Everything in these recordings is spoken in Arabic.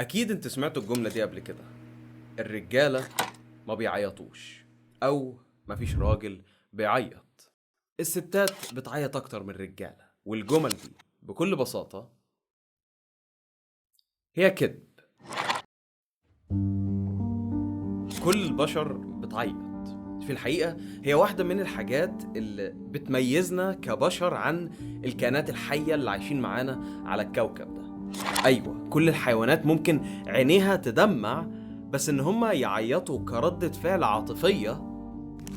اكيد انت سمعتوا الجمله دي قبل كده. الرجاله ما بيعيطوش، او مفيش راجل بيعيط. الستات بتعيط اكتر من الرجاله، والجمل دي بكل بساطه هي كذب. كل البشر بتعيط. في الحقيقه هي واحده من الحاجات اللي بتميزنا كبشر عن الكائنات الحيه اللي عايشين معانا على الكوكب ده. ايوه، كل الحيوانات ممكن عينيها تدمع، بس ان هما يعيطوا كردة فعل عاطفية،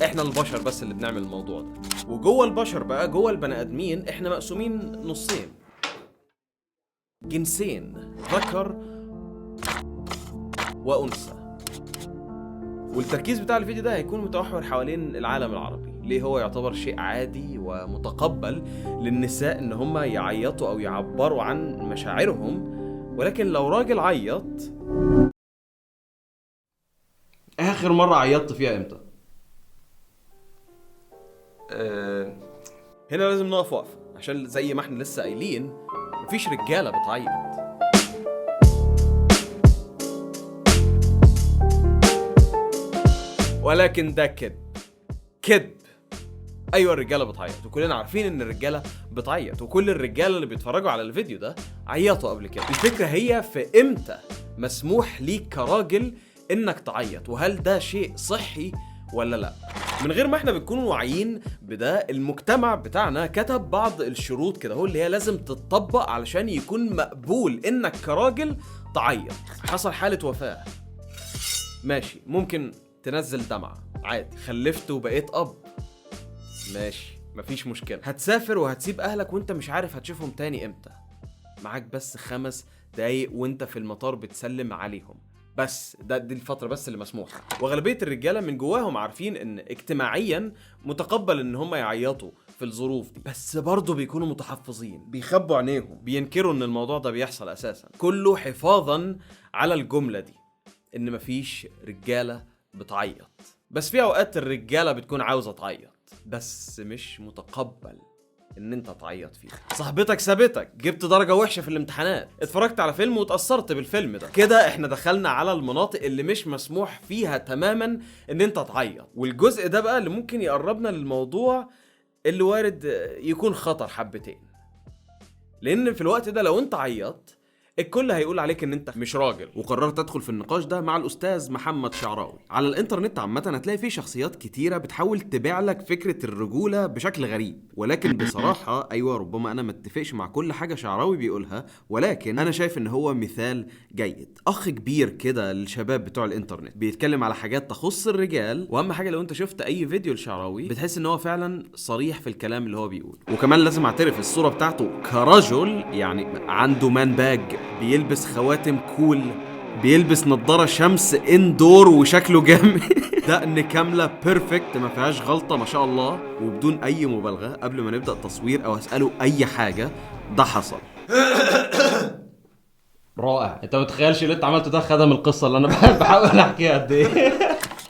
احنا البشر بس اللي بنعمل الموضوع ده. وجوه البشر بقى، جوه البني ادمين، احنا مقسومين نصين، جنسين، ذكر وانثى. والتركيز بتاع الفيديو ده هيكون متمحور حوالين العالم العربي. ليه هو يعتبر شيء عادي ومتقبل للنساء ان هما يعيطوا او يعبروا عن مشاعرهم، ولكن لو راجل عيط، اخر مرة عيطت فيها امتى؟ هنا لازم نقف وقفة، عشان زي ما احنا لسه قايلين مفيش رجالة بتعيط. ولكن ده كذب. ايوه الرجاله بتعيط، وكلنا عارفين ان الرجاله بتعيط، وكل الرجاله اللي بيتفرجوا على الفيديو ده عيطوا قبل كده. الفكره هي في امتى مسموح ليك كراجل انك تعيط، وهل ده شيء صحي ولا لا. من غير ما احنا بنكون واعيين بده، المجتمع بتاعنا كتب بعض الشروط كده هو اللي هي لازم تتطبق علشان يكون مقبول انك كراجل تعيط. حصل حاله وفاه، ماشي، ممكن تنزل دمعة عادي. خلفت وبقيت اب، ماشي، مفيش مشكلة. هتسافر وهتسيب اهلك وانت مش عارف هتشوفهم تاني امتى، معاك بس 5 دقايق وانت في المطار بتسلم عليهم، بس دي الفترة بس اللي مسموحة. واغلبية الرجالة من جواهم عارفين ان اجتماعيا متقبل ان هم يعيطوا في الظروف دي، بس برضه بيكونوا متحفظين، بيخبوا عينيهم، بينكروا ان الموضوع ده بيحصل اساسا، كله حفاظا على الجملة دي ان مفيش رجالة بتعيط. بس في اوقات الرجالة بتكون عاوزة تعيط، بس مش متقبل ان انت تعيط فيه. صاحبتك سابتك، جبت درجة وحشة في الامتحانات، اتفرجت على فيلم واتأثرت بالفيلم ده، كده احنا دخلنا على المناطق اللي مش مسموح فيها تماما ان انت تعيط. والجزء ده بقى اللي ممكن يقربنا للموضوع اللي وارد يكون خطر حبتين، لان في الوقت ده لو انت عيطت الكل هيقول عليك ان انت مش راجل. وقررت ادخل في النقاش ده مع الاستاذ محمد شعراوي. على الانترنت عامه هتلاقي فيه شخصيات كتيره بتحاول تبيع لك فكره الرجوله بشكل غريب، ولكن بصراحه ايوه ربما انا متفقش مع كل حاجه شعراوي بيقولها، ولكن انا شايف ان هو مثال جيد، اخ كبير كده للشباب بتوع الانترنت، بيتكلم على حاجات تخص الرجال. واهم حاجه لو انت شفت اي فيديو لشعراوي بتحس ان هو فعلا صريح في الكلام اللي هو بيقول. وكمان لازم اعترف الصوره بتاعته كرجل، يعني عنده مان باج، بيلبس خواتم كول، بيلبس نظارة شمس اندور وشكله جامد دقن كاملة بيرفكت ما فيهاش غلطة ما شاء الله. وبدون اي مبالغة قبل ما نبدأ تصوير او اسأله اي حاجة، ده حصل. رائع. انت متخيلش اللي انت عملته ده خدم القصه اللي انا بحاول احكيها قد ايه.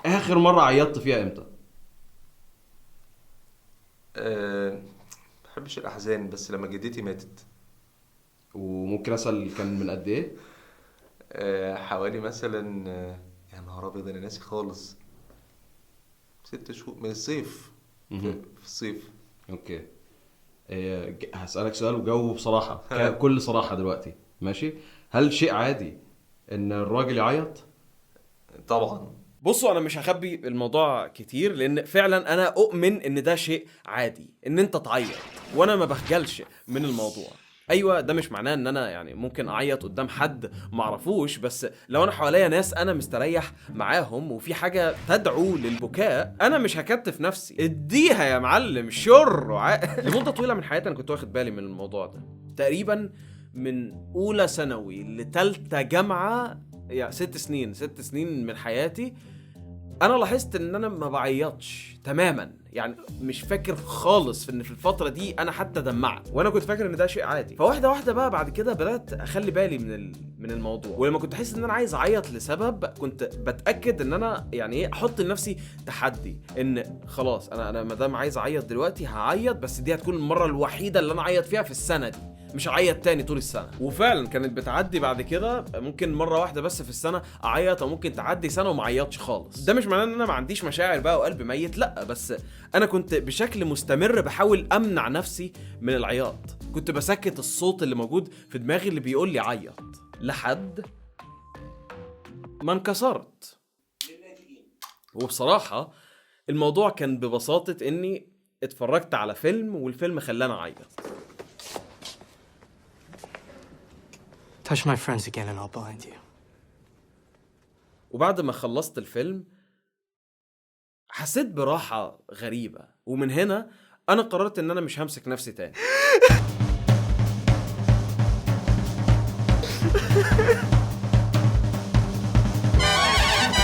اخر مرة عيطت فيها امتى؟ بحبش الأحزان، بس لما جدتي ماتت. وممكن اسأل كان من قد ايه؟ حوالي مثلا يا نهار أبيض أنا ناسي خالص. 6 شهور من الصيف. في الصيف. اوكي. هسألك سؤال وجاوب بصراحة، كل صراحة دلوقتي، ماشي؟ هل شيء عادي ان الراجل يعيط؟ طبعا. بصوا انا مش هخبي الموضوع كتير، لان فعلا انا اؤمن ان ده شيء عادي ان انت تعيط، وانا ما بخجلش من الموضوع. ايوه ده مش معناه ان انا يعني ممكن اعيط قدام حد معرفوش، بس لو انا حواليا ناس انا مستريح معاهم وفي حاجه تدعو للبكاء، انا مش هكتف نفسي، اديها يا معلم شر. لمده طويله من حياتي انا كنت واخد بالي من الموضوع ده، تقريبا من اولى ثانوي لثالثه جامعه، يعني 6 سنين من حياتي. انا لاحظت ان انا ما بعيطش تماما، يعني مش فاكر خالص ان في الفتره دي انا حتى دمعت، وانا كنت فاكر ان ده شيء عادي. فواحده واحده بقى بعد كده بدات اخلي بالي من الموضوع، ولما كنت احس ان انا عايز اعيط لسبب كنت بتاكد ان انا يعني ايه احط لنفسي تحدي، ان خلاص انا ما دام عايز اعيط دلوقتي هعيط، بس دي هتكون المره الوحيده اللي انا اعيط فيها في السنه دي، مش هعيط تاني طول السنه. وفعلا كانت بتعدي بعد كده ممكن مره واحده بس في السنه اعيط، او ممكن تعدي سنه وما اعيطش خالص. ده مش معناه ان انا ما عنديش مشاعر بقى وقلب ميت، لا، بس انا كنت بشكل مستمر بحاول امنع نفسي من العياط. كنت بسكت الصوت اللي موجود في دماغي اللي بيقول لي عيط، لحد ما انكسرت. وبصراحه الموضوع كان ببساطه اني اتفرجت على فيلم والفيلم خلاني اعيط. Touch my friends again and I'll blind you. وبعد ما خلصت الفيلم حسيت براحة غريبة، ومن هنا أنا قررت إن أنا مش همسك نفسي تاني.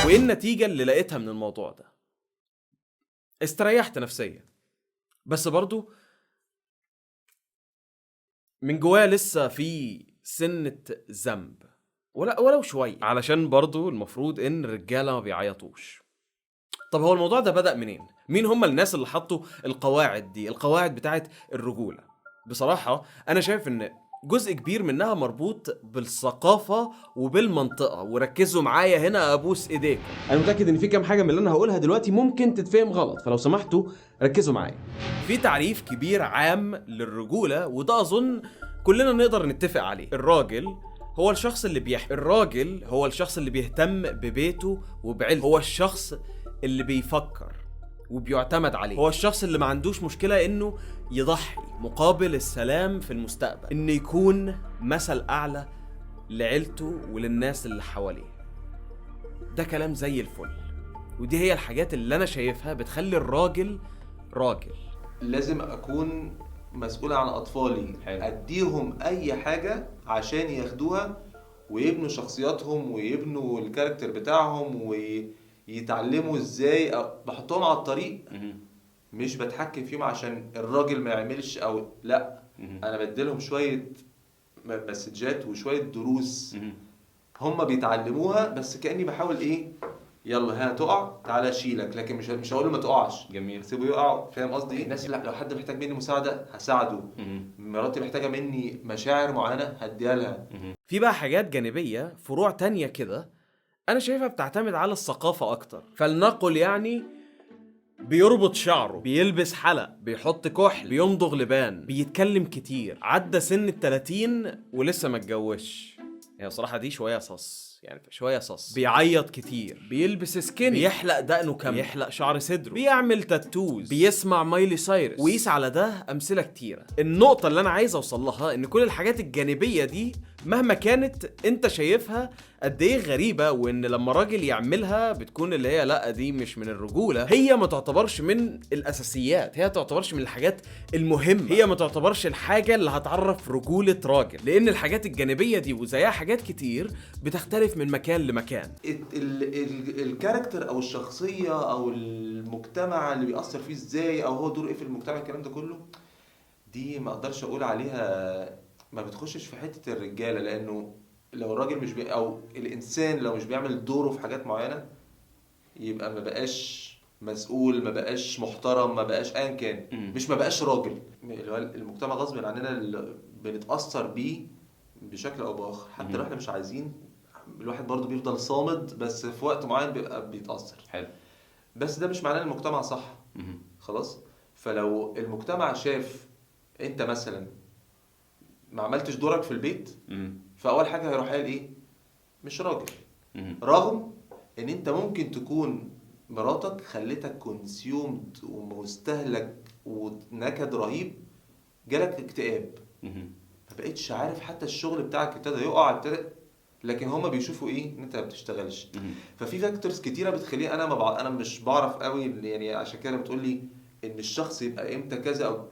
وإيه النتيجة اللي لقيتها من الموضوع ده؟ استريحت نفسيا، بس برضو من جوايا لسه في سنة ذنب، ولو شوية، علشان برضو المفروض إن الرجالة ما بيعيطوش. طب هو الموضوع ده بدأ منين؟ مين هم الناس اللي حطوا القواعد دي، القواعد بتاعت الرجولة؟ بصراحة أنا شايف إن جزء كبير منها مربوط بالثقافة وبالمنطقة، وركزوا معايا هنا أبوس إيديكم. أنا متأكد إن في كام حاجة من اللي أنا هقولها دلوقتي ممكن تتفهم غلط، فلو سمحتوا ركزوا معايا. في تعريف كبير عام للرجولة، وده أظن كلنا نقدر نتفق عليه. الراجل هو الشخص اللي الراجل هو الشخص اللي بيهتم ببيته وبعيلته، هو الشخص اللي بيفكر وبيعتمد عليه، هو الشخص اللي ما عندوش مشكلة انه يضحي مقابل السلام في المستقبل، انه يكون مثل اعلى لعيلته وللناس اللي حواليه. ده كلام زي الفل، ودي هي الحاجات اللي انا شايفها بتخلي الراجل راجل. لازم اكون مسؤول عن اطفالي، اديهم اي حاجة عشان ياخدوها ويبنوا شخصياتهم ويبنوا الكاركتر بتاعهم ويتعلموا ازاي، بحطهم على الطريق. مش بتحكم فيهم عشان الراجل ما يعملش او لا، انا بديلهم شوية مسجات وشوية دروس هم بيتعلموها، بس كأني بحاول ايه، يلا ها تقع تعالى اشيلك، لكن مش هقول له ما تقعش. جميل. سيبه يقع، فاهم قصدي ايه؟ الناس لو حد محتاج مني مساعده هساعده، مراتي محتاجه مني مشاعر معينه هديها لها. في بقى حاجات جانبيه، فروع تانية كده انا شايفها بتعتمد على الثقافه اكتر. فلنقل يعني بيربط شعره، بيلبس حلق، بيحط كحل، بيمضغ لبان، بيتكلم كتير، عدى سن ال30 ولسه ما اتجوزش. هي صراحة دي شوية صص، يعني شوية صص. بيعيط كتير، بيلبس سكيني، بيحلق دقنه كامل، بيحلق شعر صدره، بيعمل تاتوز، بيسمع مايلي سايرس، ويس على ده أمثلة كتيرة. النقطة اللي أنا عايز أوصل لها إن كل الحاجات الجانبية دي مهما كانت أنت شايفها قد إيه غريبة، وإن لما راجل يعملها بتكون اللي هي لأ دي مش من الرجولة، هي ما تعتبرش من الأساسيات، هي تعتبرش من الحاجات المهمة، هي ما تعتبرش الحاجة اللي هتعرف رجولة راجل، لأن الحاجات الجانبية دي وزيها حاجات كتير بتختلف من مكان لمكان. الكاركتر او الشخصيه او المجتمع اللي بيأثر فيه ازاي، او هو دور ايه في المجتمع، الكلام ده كله دي ما اقدرش اقول عليها، ما بتخشش في حته الرجاله، لانه لو الراجل مش او الانسان لو مش بيعمل دوره في حاجات معينه يبقى ما بقاش مسؤول، ما بقاش محترم، ما بقاش ايا كان، مش ما بقاش راجل. المجتمع غصب عننا اللي بنتأثر بيه بشكل او باخر، حتى لو احنا مش عايزين. الواحد برضو بيفضل صامد، بس في وقت معين بيبقى بيتأثر. حلو. بس ده مش معناه ان المجتمع صح. خلاص. فلو المجتمع شاف انت مثلا ما عملتش دورك في البيت، فاول حاجه هيروح قال ايه، مش راجل. رغم ان انت ممكن تكون مراتك خلتك كونسيومد ومستهلك ونكد رهيب، جالك اكتئاب، ما بقتش عارف، حتى الشغل بتاعك ابتدى يقع، لكن هما بيشوفوا ايه، ان انت ما بتشتغلش. ففي فاكتورز كتيره بتخليه انا مش بعرف قوي، يعني عشان كده بتقول لي ان الشخص يبقى امتى كذا، او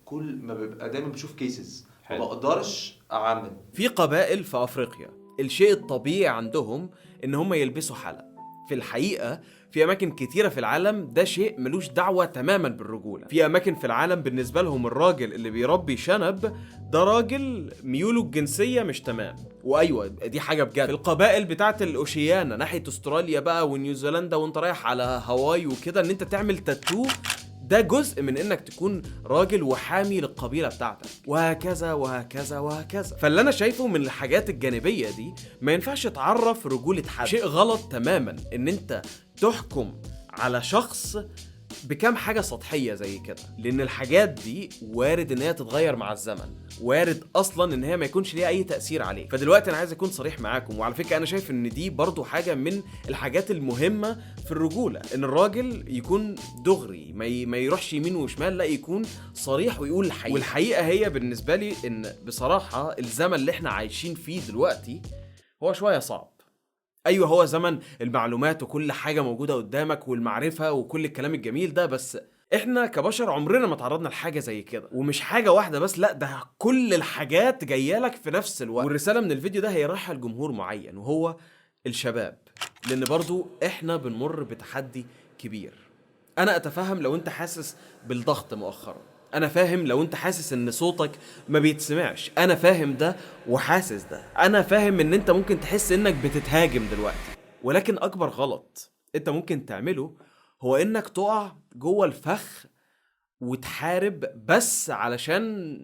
كل ما ببقى دايما بشوف كيسز، ما بقدرش اعمم. في قبائل في افريقيا الشيء الطبيعي عندهم ان هم يلبسوا حلق. في الحقيقة في أماكن كتيرة في العالم ده شيء ملوش دعوة تماما بالرجولة. في أماكن في العالم بالنسبة لهم الراجل اللي بيربي شنب ده راجل ميوله الجنسية مش تمام. وأيوة دي حاجة بجد. في القبائل بتاعت الأوشيانا ناحية أستراليا بقى ونيوزيلندا وانت رايح على هاواي وكده، ان انت تعمل تاتو ده جزء من انك تكون راجل وحامي للقبيله بتاعتك، وهكذا وهكذا وهكذا. فاللي انا شايفه من الحاجات الجانبيه دي ما ينفعش تعرف رجوله حد. شيء غلط تماما ان انت تحكم على شخص بكام حاجة سطحية زي كده، لأن الحاجات دي وارد إن هي تتغير مع الزمن، وارد أصلا إن هي ما يكونش ليها أي تأثير عليك. فدلوقتي أنا عايز أكون صريح معاكم، وعلى فكرة أنا شايف إن دي برضو حاجة من الحاجات المهمة في الرجولة، إن الراجل يكون دغري، ما يروحش يمين وشمال، لا يكون صريح ويقول الحقيقة. والحقيقة هي بالنسبة لي إن بصراحة الزمن اللي إحنا عايشين فيه دلوقتي هو شوية صعب. ايوه هو زمن المعلومات وكل حاجه موجوده قدامك والمعرفه وكل الكلام الجميل ده، بس احنا كبشر عمرنا ما تعرضنا لحاجه زي كده، ومش حاجه واحده بس، لا ده كل الحاجات جايه لك في نفس الوقت. والرساله من الفيديو ده هي رايحه لجمهور معين وهو الشباب، لان برضو احنا بنمر بتحدي كبير. انا اتفهم لو انت حاسس بالضغط مؤخرا، انا فاهم لو انت حاسس ان صوتك ما بيتسمعش، انا فاهم ده وحاسس ده، انا فاهم ان انت ممكن تحس انك بتتهاجم دلوقتي. ولكن اكبر غلط انت ممكن تعمله هو انك تقع جوه الفخ وتحارب بس علشان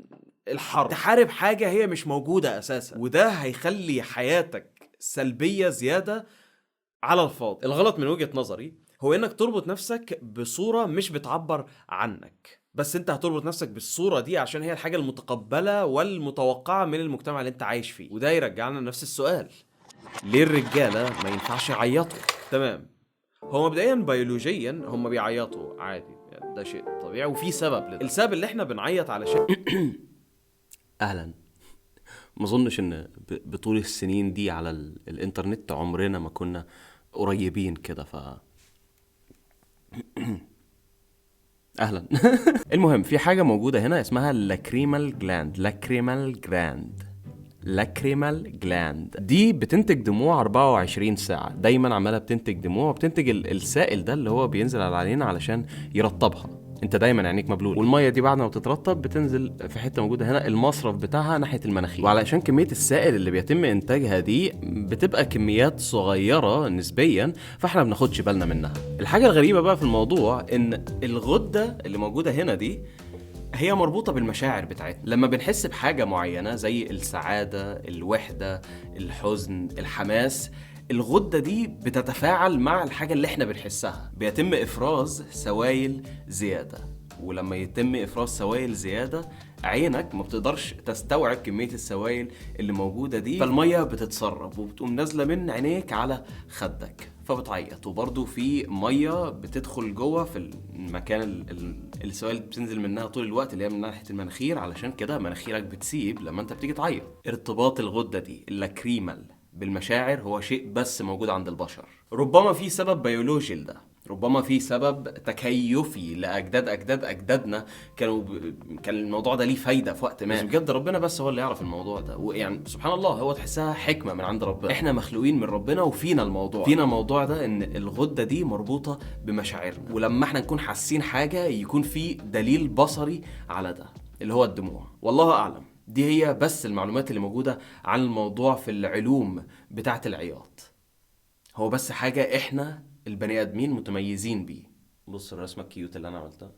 الحرب، تحارب حاجة هي مش موجودة اساسا، وده هيخلي حياتك سلبية زيادة على الفاضي. الغلط من وجهة نظري هو انك تربط نفسك بصورة مش بتعبر عنك، بس انت هتربط نفسك بالصورة دي عشان هي الحاجة المتقبلة والمتوقعة من المجتمع اللي انت عايش فيه. وده يرجعنا لنفس السؤال، ليه الرجالة ما ينفعش يعيطوا؟ تمام، هو مبدئيا بيولوجيا هم بيعيطوا عادي، يعني ده شيء طبيعي وفي سبب لده. السبب اللي احنا بنعيط علشان اهلا. ما اظنش ان بطول السنين دي على الانترنت عمرنا ما كنا قريبين كده، اهلا. المهم في حاجه موجوده هنا اسمها لاكريمال جلاند. دي بتنتج دموع 24 ساعه، دايما عماله بتنتج دموع، وبتنتج السائل ده اللي هو بينزل على العينين علشان يرطبها. انت دايما عينيك مبلول، والميه دي بعد ما بتترطب بتنزل في حته موجوده هنا، المصرف بتاعها ناحيه المناخير. وعلشان كميه السائل اللي بيتم انتاجها دي بتبقى كميات صغيره نسبيا، فاحنا بناخدش بالنا منها. الحاجه الغريبه بقى في الموضوع ان الغده اللي موجوده هنا دي هي مربوطة بالمشاعر بتاعتنا. لما بنحس بحاجة معينة زي السعادة، الوحدة، الحزن، الحماس، الغدة دي بتتفاعل مع الحاجة اللي احنا بنحسها، بيتم إفراز سوائل زيادة. ولما يتم إفراز سوائل زيادة عينك ما بتقدرش تستوعب كمية السوائل اللي موجودة دي، فالمية بتتسرب وبتقوم نازلة من عينيك على خدك فبتعيط. وبرضو في مية بتدخل جوه في المكان السوائل بتنزل منها طول الوقت اللي هي من ناحية المناخير، علشان كده مناخيرك بتسيب لما انت بتيجي تعيط. ارتباط الغدة دي اللاكريمال بالمشاعر هو شيء بس موجود عند البشر. ربما في سبب بيولوجي لده، ربما في سبب تكيفي لأجدادنا كان الموضوع ده ليه فايدة في وقت ما، بس بجد ربنا بس هو اللي يعرف الموضوع ده. ويعني سبحان الله هو تحسها حكمة من عند ربنا، احنا مخلوقين من ربنا وفينا الموضوع ده ان الغدة دي مربوطة بمشاعرنا، ولما احنا نكون حاسين حاجة يكون في دليل بصري على ده اللي هو الدموع. والله أعلم. دي هي بس المعلومات اللي موجودة عن الموضوع في العلوم بتاعة العياط، هو بس حاجة احنا البني ادمين متميزين بيه. بص الرسمه الكيوت اللي انا عملتها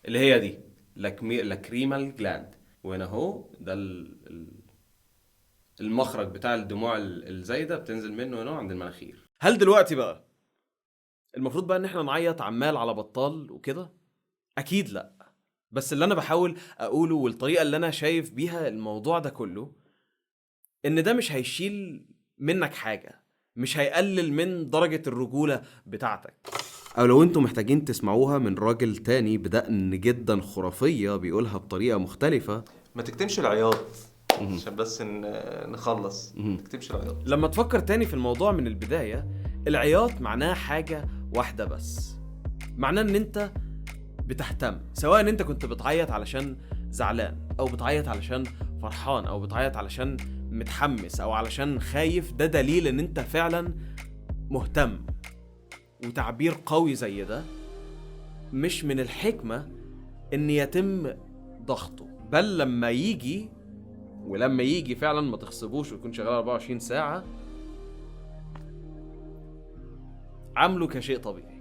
اللي هي دي لاكريمال جلاند، وهنا اهو ده المخرج بتاع الدموع الزايده بتنزل منه هنا عند المناخير. هل دلوقتي بقى المفروض بقى ان احنا نعيط عمال على بطال وكده؟ اكيد لا، بس اللي انا بحاول اقوله والطريقه اللي انا شايف بيها الموضوع ده كله ان ده مش هيشيل منك حاجه، مش هيقلل من درجة الرجولة بتاعتك. أو لو انتم محتاجين تسمعوها من راجل تاني بدقن جدا خرافية بيقولها بطريقة مختلفة، ما تكتمش العياط عشان بس نخلص. ما تكتمش العياط. لما تفكر تاني في الموضوع من البداية، العياط معناه حاجة واحدة بس، معناه ان انت بتهتم، سواء ان انت كنت بتعيط علشان زعلان او بتعيط علشان فرحان او بتعيط علشان متحمس او علشان خايف، ده دليل ان انت فعلا مهتم. وتعبير قوي زي ده مش من الحكمة ان يتم ضغطه، بل لما يجي فعلا ما تخصبوش ويكون شغال 24 ساعة، عامله كشيء طبيعي.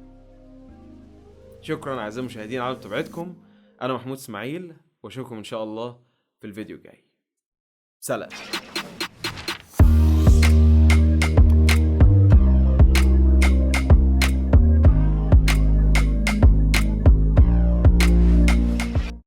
شكرا اعزائي المشاهدين على متابعتكم. انا محمود اسماعيل واشوفكم ان شاء الله في الفيديو الجاي. سلام.